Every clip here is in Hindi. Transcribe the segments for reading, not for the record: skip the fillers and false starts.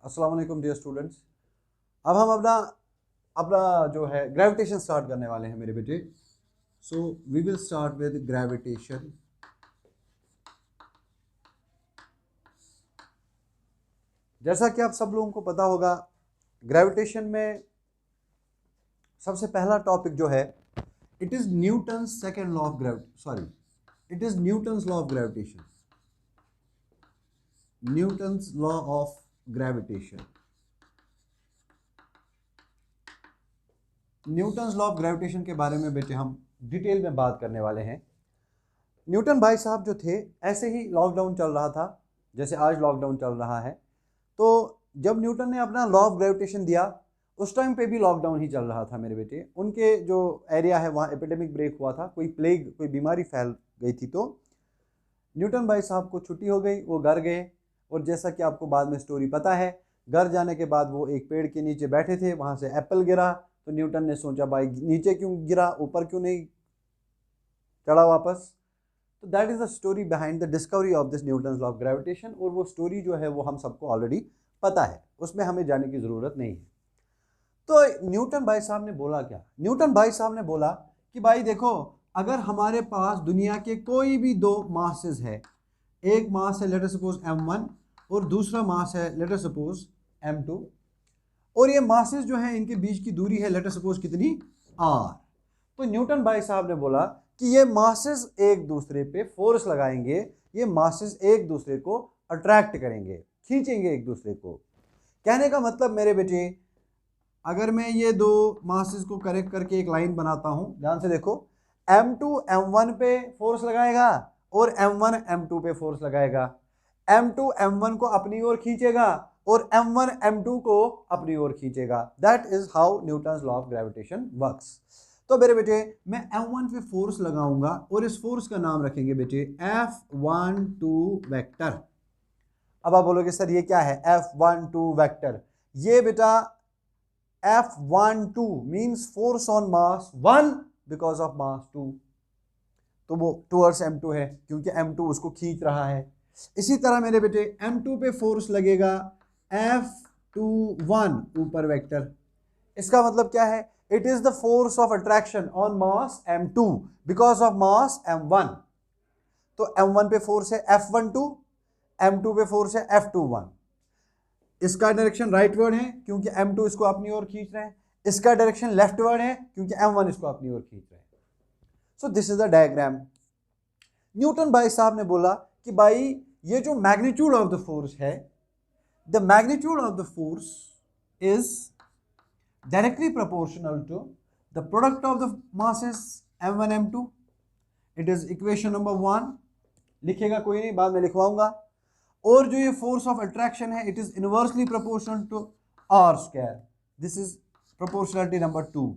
अस्सलाम वालेकुम डियर स्टूडेंट्स। अब हम अपना अपना जो है ग्रेविटेशन स्टार्ट करने वाले हैं मेरे बेटे। So we will start with gravitation. जैसा कि आप सब लोगों को पता होगा, ग्रेविटेशन में सबसे पहला टॉपिक जो है, it is Newton second law of it is Newton's law of gravitation. Newton's law of gravitation. Newton's law of gravitation के बारे में बेटे हम डिटेल में बात करने वाले हैं। न्यूटन भाई साहब जो थे, ऐसे ही लॉकडाउन चल रहा था जैसे आज लॉकडाउन चल रहा है, तो जब न्यूटन ने अपना लॉ ऑफ ग्रेविटेशन दिया उस टाइम पे भी लॉकडाउन ही चल रहा था मेरे बेटे। उनके जो एरिया है वहाँ एपिडेमिक ब्रेक हुआ था, कोई प्लेग, कोई बीमारी फैल गई थी, तो न्यूटन भाई साहब को छुट्टी हो गई, वो घर गए। और जैसा कि आपको बाद में स्टोरी पता है, घर जाने के बाद वो एक पेड़ के नीचे बैठे थे, वहाँ से एप्पल गिरा, तो न्यूटन ने सोचा भाई नीचे क्यों गिरा, ऊपर क्यों नहीं चढ़ा वापस। तो that is the story behind the discovery of this Newton's law of gravitation. और वो स्टोरी जो है वो हम सबको ऑलरेडी पता है, उसमें हमें जाने की ज़रूरत नहीं है। तो न्यूटन भाई साहब ने बोला क्या? न्यूटन भाई साहब ने बोला कि भाई देखो, अगर हमारे पास दुनिया के कोई भी दो मासेस है, एक मास है लेट अस सपोज m1 और दूसरा मास है लेट अस सपोज m2, और ये मासेस जो हैं इनके बीच की दूरी है लेट अस सपोज कितनी, r। तो न्यूटन भाई साहब ने बोला कि ये मासेस एक दूसरे पे फोर्स लगाएंगे, ये मासेस एक दूसरे को अट्रैक्ट करेंगे, खींचेंगे एक दूसरे को। कहने का मतलब मेरे बेटे, अगर मैं ये दो मासेस को करेक्ट करके एक लाइन बनाता हूँ, ध्यान से देखो, m2 m1 पे फोर्स लगाएगा और m1 m2 पे फोर्स लगाएगा। m2 m1 को अपनी ओर खींचेगा और m1 m2 को अपनी ओर खींचेगा। That is how Newton's law of gravitation works. तो मेरे बेटे, मैं m1 पे फोर्स लगाऊंगा और इस फोर्स का नाम रखेंगे बेटे F12 वेक्टर। अब आप बोलोगे सर ये क्या है F12 वेक्टर? ये बेटा F12 means force on mass 1 because of mass 2, तो वो टूवर्ड्स m2 है क्योंकि m2 उसको खींच रहा है। इसी तरह मेरे बेटे m2 पे फोर्स लगेगा F21 ऊपर वेक्टर। इसका मतलब क्या है? It is the force of attraction on mass m2 because of mass m1। तो m1 पे फोर्स है F12, m2 पे फोर्स है F21। इसका डायरेक्शन राइटवर्ड है क्योंकि m2 इसको अपनी ओर खींच रहे हैं, इसका डायरेक्शन लेफ्टवर्ड है क्योंकि m1 इसको अपनी ओर खींच रहे हैं। So this is the diagram. Newton भाई साहब ने बोला कि भाई ये जो मैग्नीट्यूड ऑफ द फोर्स है, the magnitude of the force is directly proportional to the product of the masses m1 m2। It is equation number 1। लिखेगा कोई नहीं, बाद में लिखवाऊंगा। और जो ये फोर्स ऑफ अट्रैक्शन है, it is inversely proportional to r square. This is proportionality number 2।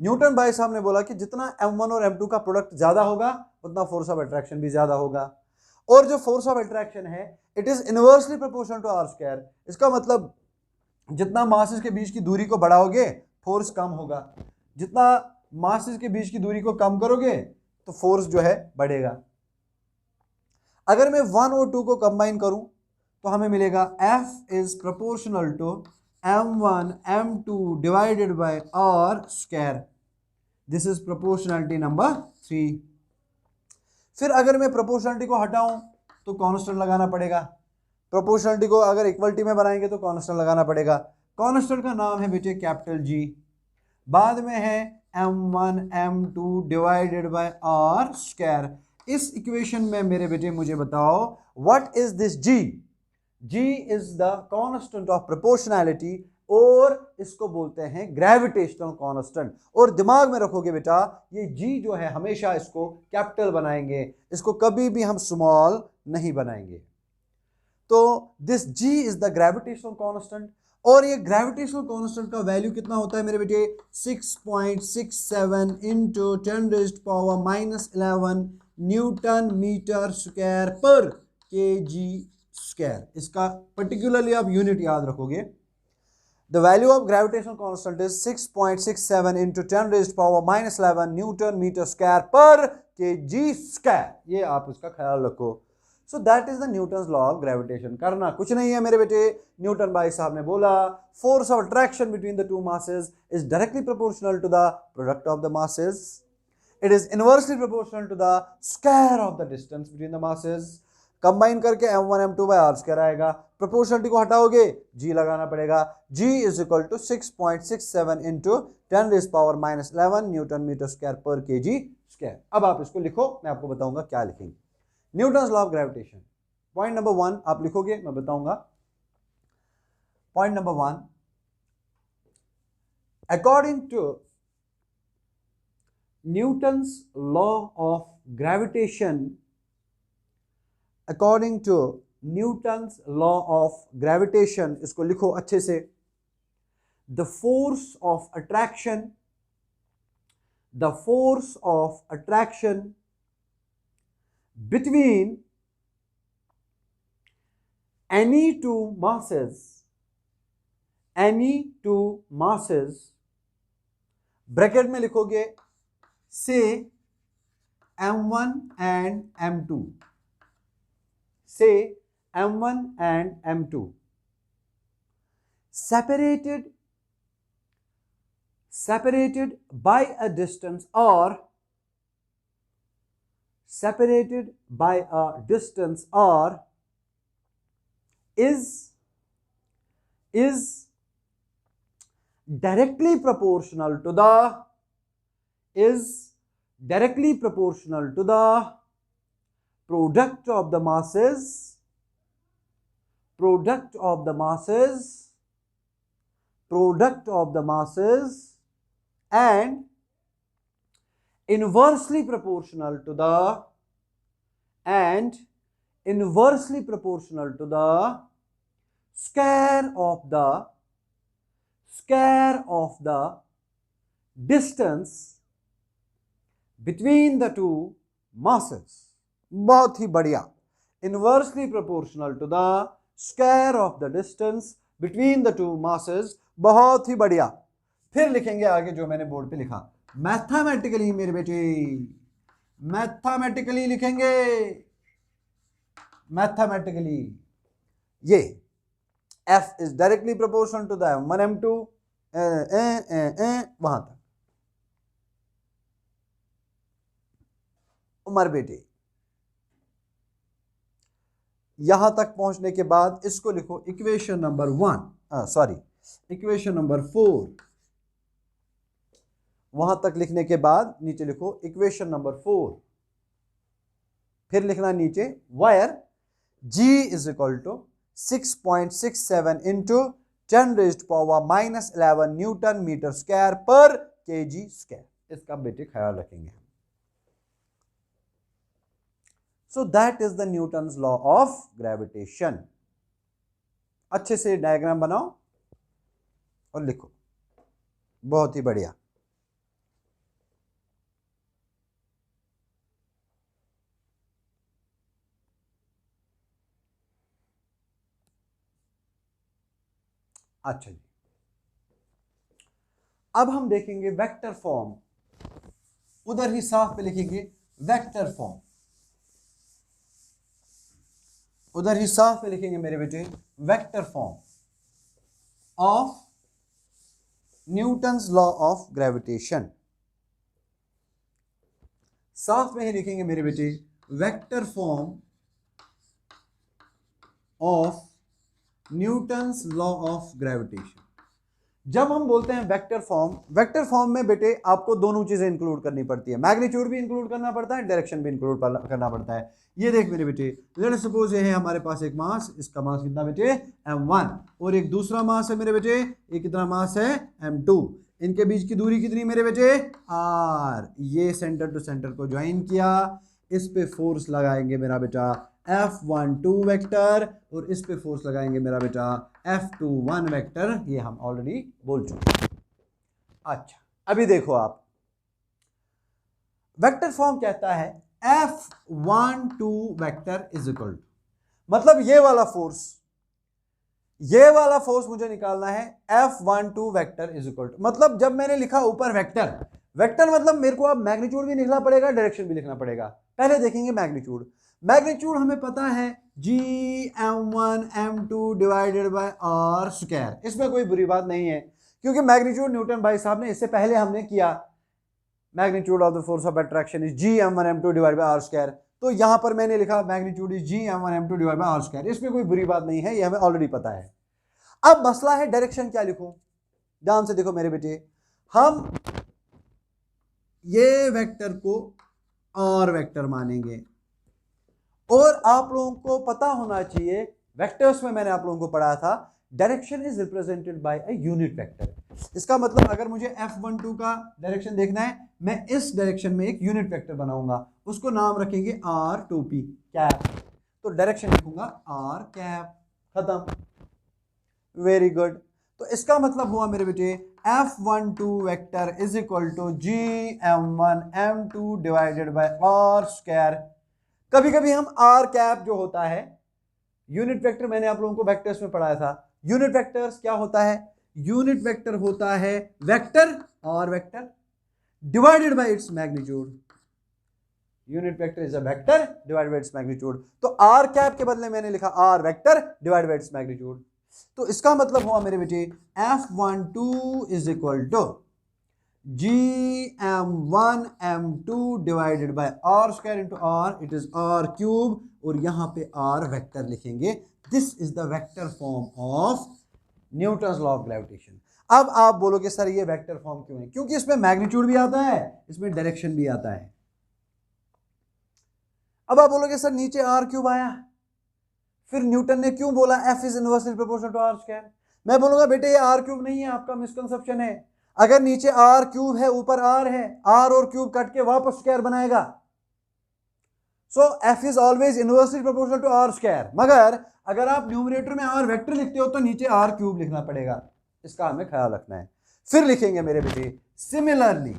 Newton भाई साहब ने बोला कि जितना m1 और m2 का प्रोडक्ट ज्यादा होगा उतना फोर्स ऑफ अट्रैक्शन भी ज्यादा होगा। और जो फोर्स ऑफ अट्रैक्शन है, it is inversely proportional to r square. इसका मतलब जितना मासेस के बीच की दूरी को बढ़ाओगे फोर्स कम होगा, जितना मासेस के बीच की दूरी को कम करोगे तो फोर्स जो है बढ़ेगा। अगर मैं 1 और 2 को कंबाइन करूं तो हमें मिलेगा F is proportional to m1 m2 divided by r square. This is proportionality number 3। फिर अगर मैं प्रोपोर्शनलिटी को हटाऊं तो कांस्टेंट लगाना पड़ेगा। प्रोपोर्शनलिटी को अगर इक्वलिटी में बनाएंगे तो कांस्टेंट लगाना पड़ेगा। कांस्टेंट का नाम है बेटे कैपिटल G। बाद में है m1 m2 divided by r square. इस इक्वेशन में मेरे बेटे मुझे बताओ, what is this G? G is the constant of proportionality, और इसको बोलते हैं ग्रेविटेशनल कांस्टेंट। और दिमाग में रखोगे बेटा, ये G जो है हमेशा इसको कैपिटल बनाएंगे, इसको कभी भी हम स्मॉल नहीं बनाएंगे। तो this G is the gravitational constant. और ये ग्रेविटेशनल कांस्टेंट का वैल्यू कितना होता है मेरे बेटे? 6.67 into 10⁻⁻11 newton metre square per kg square. इसका पर्टिकुलरली आप यूनिट याद रखोगे। The value of gravitational constant is 6.67 into 10⁻⁻11 newton metre square per kg square. ये आप इसका ख्याल रखो। So that is the Newton's law of gravitation. करना कुछ नहीं है मेरे बेटे, न्यूटन भाई साहब ने बोला force of attraction between the two masses is directly proportional to the product of the masses, it is inversely proportional to the square of the distance between the masses. Combine करके m1 m2 by r square आएगा, प्रोपोर्शनलिटी को हटाओगे g लगाना पड़ेगा, g is equal to 6.67 into 10⁻⁻11 newton metre square per kg square. अब आप इसको लिखो, मैं आपको बताऊंगा क्या लिखेंगे। Newton's law of gravitation, point number 1 आप लिखोगे, मैं बताऊंगा। Point number 1, according to Newton's law of gravitation, according to Newton's law of gravitation, इसको लिखो अच्छे से, the force of attraction, the force of attraction between any two masses, any two masses, bracket में लिखोगे say m1 and m2, say m1 and m2, separated by a distance, or separated by a distance, or is directly proportional to the, is directly proportional to the product of the masses, product of the masses, product of the masses, and inversely proportional to the, and inversely proportional to the square of the distance between the two masses। बहुत ही बढ़िया, inversely proportional to the square of the distance between the two masses, बहुत ही बढ़िया। फिर लिखेंगे आगे जो मैंने बोर्ड पे लिखा, मैथमेटिकली मेरे बेटे, मैथमेटिकली लिखेंगे, मैथमेटिकली ये F is directly proportional to the m1 m2 वहां तक। उमर बेटे यहां तक पहुंचने के बाद इसको लिखो equation number 1, sorry equation number 4, वहां तक लिखने के बाद नीचे लिखो इक्वेशन नंबर 4, फिर लिखना नीचे where g is equal to 6.67 into 10⁻⁻11 newton metre square per kg square. इसका बेटे ख्याल रखेंगे। So that is the Newton's law of gravitation. अच्छे से डायग्राम बनाओ और लिखो, बहुत ही बढ़िया। अच्छा जी, अब हम देखेंगे वेक्टर फॉर्म। उधर ही साफ पे लिखेंगे वेक्टर फॉर्म, उधर ही साफ पे लिखेंगे मेरे बेटे vector form of Newton's law of gravitation. साफ में ही लिखेंगे मेरे बेटे vector form of Newton's law of gravitation. जब हम बोलते हैं वेक्टर फॉर्म में बेटे आपको दोनों चीजें इंक्लूड करनी पड़ती है, मैग्नीट्यूड भी इंक्लूड करना पड़ता है, डायरेक्शन भी इंक्लूड करना पड़ता है। ये देख मेरे बेटे, लेट्स सपोज ये है हमारे पास एक मास, इसका मास कितना बेटे m1, और एक दूसरा मास है मेरे बेटे, ये कितना मास है m2। इनके बीच की दूरी कितनी मेरे बेटे r। ये सेंटर टू सेंटर को ज्वाइन किया, इस पे फोर्स लगाएंगे मेरा बेटा F12 वेक्टर, और इस पे फोर्स लगाएंगे मेरा बेटा F21 वेक्टर। ये हम ऑलरेडी बोल चुके हैं। अच्छा, अभी देखो आप, वेक्टर फॉर्म कहता है F12 vector is equal to, मतलब ये वाला फोर्स मुझे निकालना है F12 vector is equal to, मतलब जब मैंने लिखा ऊपर वेक्टर मतलब मेरे को अब मैग्नीट्यूड भी लिखना पड़ेगा, डायरेक्शन भी लिखना पड़ेगा। पहले देखेंगे मैग्नीट्यूड। मैग्नीट्यूड हमें पता है Gm1m2 divided by R square, इसमें कोई बुरी बात नहीं है क्योंकि मैग्नीट्यूड न्यूटन भाई साहब ने इससे पहले हमने किया, magnitude of the force of attraction is Gm1m2 divided by R square. तो यहां पर मैंने लिखा magnitude is Gm1m2 divided by R square, इसमें कोई बुरी बात नहीं है, ये हमें ऑलरेडी पता है। अब मसला है डायरेक्शन क्या लिखूं, ध्यान से देखो मेरे बेटे, हम ये वेक्टर को आर वेक्टर मानेंगे और आप लोगों को पता होना चाहिए, वेक्टर्स में मैंने आप लोगों को पढ़ा था direction is represented by a unit vector. इसका मतलब अगर मुझे F12 का डायरेक्शन देखना है, मैं इस डायरेक्शन में एक यूनिट वेक्टर बनाऊंगा, उसको नाम रखेंगे R2P कैप, तो डायरेक्शन लिखूंगा R कैप, खत्म, वेरी गुड। तो इसका मतलब हुआ मेरे बेटे F12 vector is equal to Gm1m2 divided by R square. कभी कभी हम R कैप जो होता है यूनिट वेक्टर, मैंने आप लोगों को वेक्टर्स में पढ़ाया था, यूनिट वेक्टर्स क्या होता है, यूनिट वेक्टर होता है वेक्टर और vector divided by its magnitude, unit vector is a vector divided by its magnitude. तो आर कैप के बदले मैंने लिखा R vector divided by its magnitude. तो इसका मतलब हुआ मेरे बेटे F12 is equal to Gm1m2 divided by R square into R, it is R cube, और यहां पे आर वेक्टर लिखेंगे। This is the vector form of Newton's law of gravitation. अब आप बोलोगे सर ये वेक्टर फॉर्म क्यों है, क्योंकि इसमें मैग्नीट्यूड भी आता है, इसमें डायरेक्शन भी आता है। अब आप बोलोगे सर नीचे आर क्यूब आया, फिर न्यूटन ने क्यों बोला F is inversely proportional to R square. मैं बोलूंगा बेटे ये आर क्यूब नहीं है, आपका मिसकंसेप्शन है। अगर नीचे आर क्यूब है ऊपर आर है, आर और क्यूब कट के वापस स्क्वायर बनाएगा, सो F is always inversely proportional to R square. मगर अगर आप न्यूमरेटर में आर वेक्टर लिखते हो तो नीचे आर क्यूब लिखना पड़ेगा, इसका हमें ख्याल रखना है। फिर लिखेंगे मेरे बेटे similarly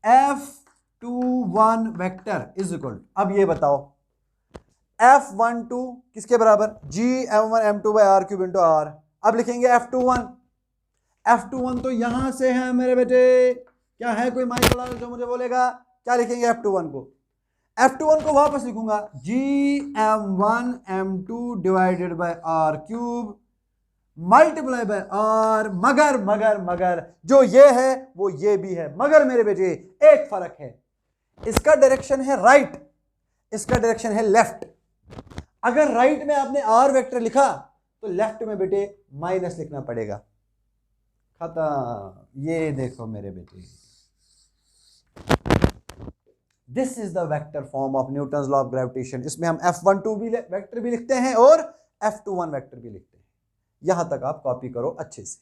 F21 vector is equal, अब ये बताओ F12 किसके बराबर, Gm1m2 by R cube into R. अब लिखेंगे F21 तो यहां से है मेरे बेटे, क्या है कोई माइक वाला जो मुझे बोलेगा, क्या लिखेंगे F21 को, F21 को वापस लिखूंगा Gm1m2 divided by R cube multiply by R. मगर जो ये है वो ये भी है, मगर मेरे बेटे एक फर्क है, इसका डायरेक्शन है राइट, इसका डायरेक्शन है लेफ्ट। अगर राइट में आपने आर वेक्टर लिखा तो लेफ्ट में बेटे माइनस लिखना पड़ेगा, खत्म। ये देखो मेरे बेटे, this is the vector form of Newton's law of gravitation. इसमें हम F12 भी वेक्टर भी लिखते हैं और F21 वेक्टर भी लिखते हैं। यहां तक आप कॉपी करो अच्छे से।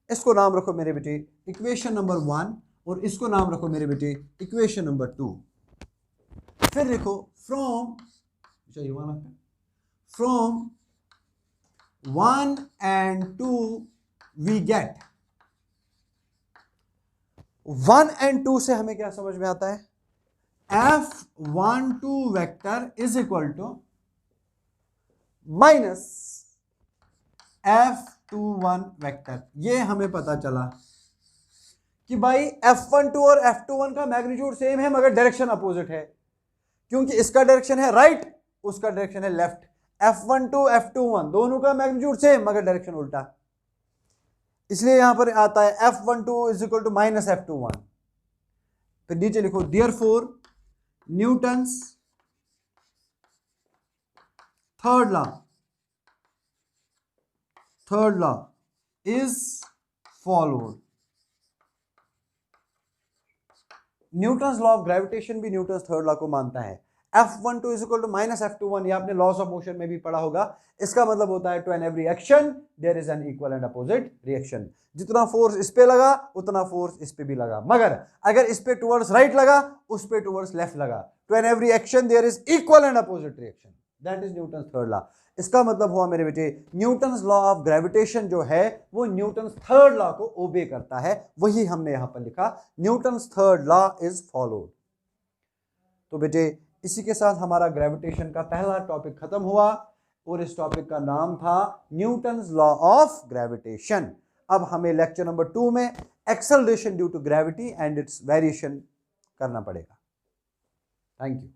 इसको नाम रखो मेरे बेटे इक्वेशन नंबर 1 और इसको नाम रखो मेरे बेटे इक्वेशन नंबर 2। फिर लिखो from 1 and 2 we get 1 and 2 से हमें क्या समझ में आता है, F12 vector is equal to minus F21 vector. ये हमें पता चला कि भाई F12 और F21 का मैग्नीट्यूड सेम है मगर डायरेक्शन अपोजिट है, क्योंकि इसका डायरेक्शन है राइट, उसका डायरेक्शन है लेफ्ट। F12 F21 दोनों का मैग्नीट्यूड सेम मगर डायरेक्शन उल्टा, इसलिए यहां पर आता है F12 is equal to minus F21। फिर नीचे लिखो therefore Newton's third law is followed. Newton's law of gravitation भी न्यूटन्स थर्ड लॉ को मानता है। F12 is equal to minus F21, ये आपने लॉस ऑफ मोशन में भी पढ़ा होगा। इसका मतलब होता है to an every action there is an equal and opposite reaction. जितना फोर्स इस पे लगा उतना फोर्स इस पे भी लगा, मगर अगर इस पे टुवर्ड्स राइट लगा उस पे टुवर्ड्स लेफ्ट लगा, to an every action there is equal and opposite reaction, that is Newton's third law. इसका मतलब हुआ मेरे बेटे न्यूटन्स लॉ ऑफ ग्रेविटेशन जो है वो न्यूटन्स थर्ड लॉ को ओबे करता है, वही हमने यहां पर लिखा Newton's third law is followed. तो बेटे इसी के साथ हमारा ग्रेविटेशन का पहला टॉपिक खत्म हुआ। और इस टॉपिक का नाम था न्यूटन्स लॉ ऑफ ग्रेविटेशन। अब हमें लेक्चर नंबर 2 में acceleration due to gravity and its variation करना पड़ेगा। Thank you.